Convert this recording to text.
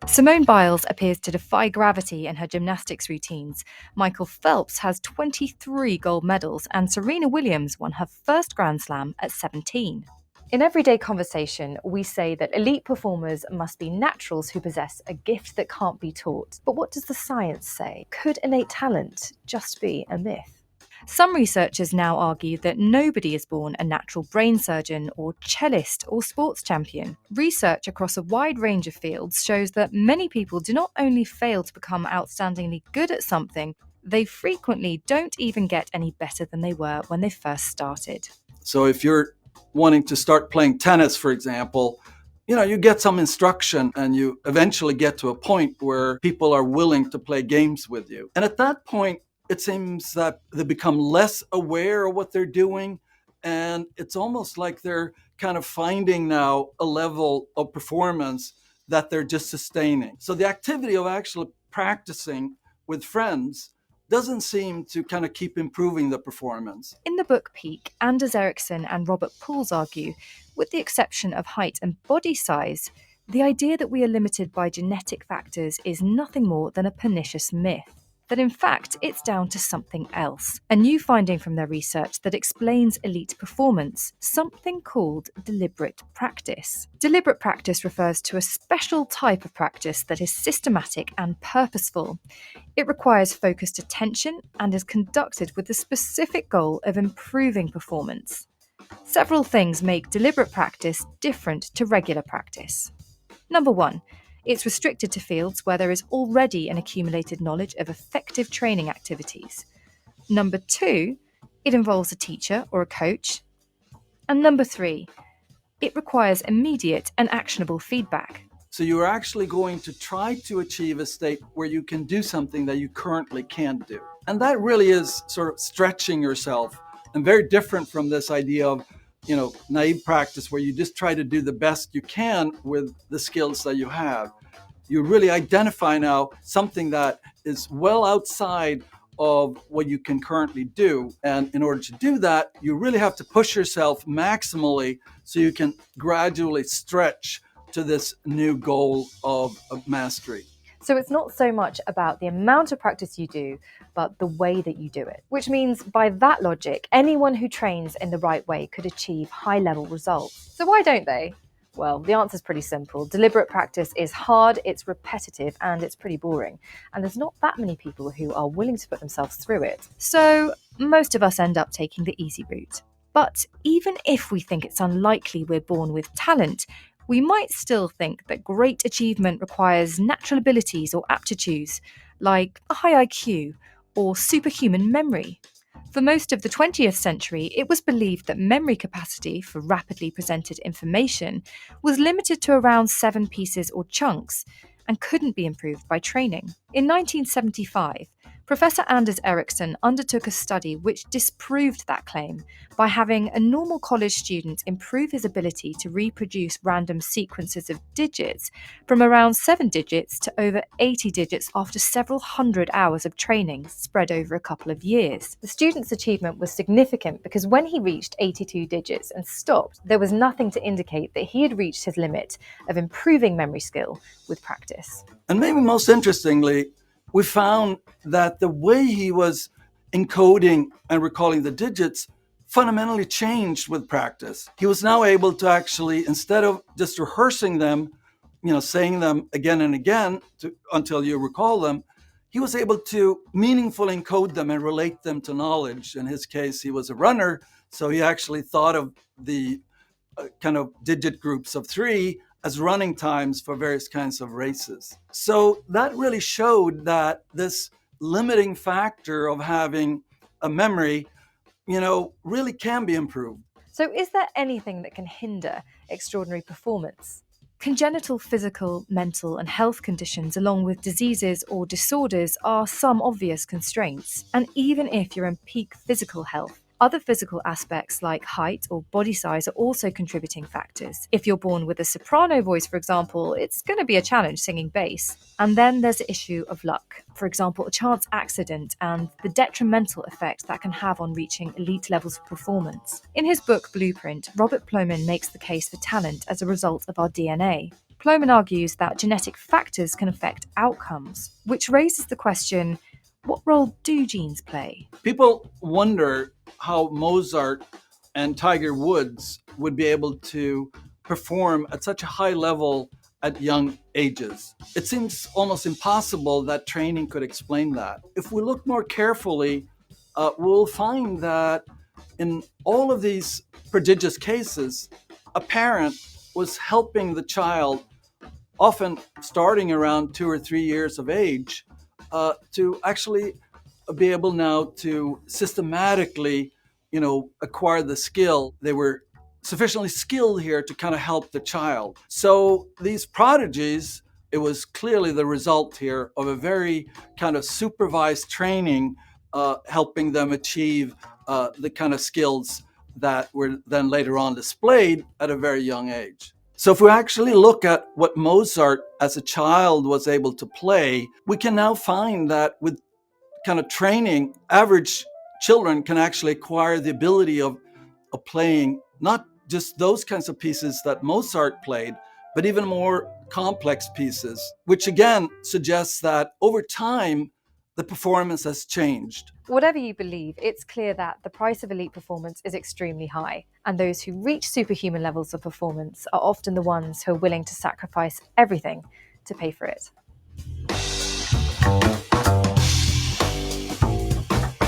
Simone Biles appears to defy gravity in her gymnastics routines. Michael Phelps has 23 gold medals, and Serena Williams won her first Grand Slam at 17. In everyday conversation, we say that elite performers must be naturals who possess a gift that can't be taught. But what does the science say? Could innate talent just be a myth? Some researchers now argue that nobody is born a natural brain surgeon or cellist or sports champion. Research across a wide range of fields shows that many people do not only fail to become outstandingly good at something, they frequently don't even get any better than they were when they first started. So if you're wanting to start playing tennis, for example, you get some instruction and you eventually get to a point where people are willing to play games with you. And at that point, it seems that they become less aware of what they're doing. And it's almost like they're kind of finding now a level of performance that they're just sustaining. So the activity of actually practicing with friends doesn't seem to kind of keep improving the performance. In the book Peak, Anders Ericsson and Robert Pools argue, with the exception of height and body size, the idea that we are limited by genetic factors is nothing more than a pernicious myth. That in fact, it's down to something else. A new finding from their research that explains elite performance, something called deliberate practice. Deliberate practice refers to a special type of practice that is systematic and purposeful. It requires focused attention and is conducted with the specific goal of improving performance. Several things make deliberate practice different to regular practice. Number 1. It's restricted to fields where there is already an accumulated knowledge of effective training activities. Number 2, it involves a teacher or a coach. And number 3, it requires immediate and actionable feedback. So you're actually going to try to achieve a state where you can do something that you currently can't do. And that really is sort of stretching yourself and very different from this idea of naive practice where you just try to do the best you can with the skills that you have. You really identify now something that is well outside of what you can currently do. And in order to do that, you really have to push yourself maximally so you can gradually stretch to this new goal of mastery. So it's not so much about the amount of practice you do, but the way that you do it. Which means, by that logic, anyone who trains in the right way could achieve high-level results. So why don't they? Well, the answer's pretty simple. Deliberate practice is hard, it's repetitive, and it's pretty boring. And there's not that many people who are willing to put themselves through it. So most of us end up taking the easy route. But even if we think it's unlikely we're born with talent, we might still think that great achievement requires natural abilities or aptitudes, like a high IQ or superhuman memory. For most of the 20th century, it was believed that memory capacity for rapidly presented information was limited to around 7 pieces or chunks and couldn't be improved by training. In 1975, Professor Anders Ericsson undertook a study which disproved that claim by having a normal college student improve his ability to reproduce random sequences of digits from around 7 digits to over 80 digits after several hundred hours of training spread over a couple of years. The student's achievement was significant because when he reached 82 digits and stopped, there was nothing to indicate that he had reached his limit of improving memory skill with practice. And maybe most interestingly, we found that the way he was encoding and recalling the digits fundamentally changed with practice. He was now able to actually, instead of just rehearsing them, saying them again and again until you recall them, he was able to meaningfully encode them and relate them to knowledge. In his case, he was a runner, so he actually thought of the kind of digit groups of 3 as running times for various kinds of races. So that really showed that this limiting factor of having a memory, really can be improved. So is there anything that can hinder extraordinary performance? Congenital physical, mental, and health conditions, along with diseases or disorders, are some obvious constraints. And even if you're in peak physical health, other physical aspects like height or body size are also contributing factors. If you're born with a soprano voice, for example, it's going to be a challenge singing bass. And then there's the issue of luck. For example, a chance accident and the detrimental effect that can have on reaching elite levels of performance. In his book Blueprint, Robert Plomin makes the case for talent as a result of our DNA. Plomin argues that genetic factors can affect outcomes, which raises the question, what role do genes play? People wonder how Mozart and Tiger Woods would be able to perform at such a high level at young ages. It seems almost impossible that training could explain that. If we look more carefully, we'll find that in all of these prodigious cases, a parent was helping the child, often starting around 2 or 3 years of age, to actually be able now to systematically, acquire the skill. They were sufficiently skilled here to kind of help the child. So these prodigies, it was clearly the result here of a very kind of supervised training, helping them achieve the kind of skills that were then later on displayed at a very young age. So if we actually look at what Mozart as a child was able to play, we can now find that with kind of training, average children can actually acquire the ability of playing not just those kinds of pieces that Mozart played, but even more complex pieces, which again suggests that over time, the performance has changed. Whatever you believe, it's clear that the price of elite performance is extremely high, and those who reach superhuman levels of performance are often the ones who are willing to sacrifice everything to pay for it.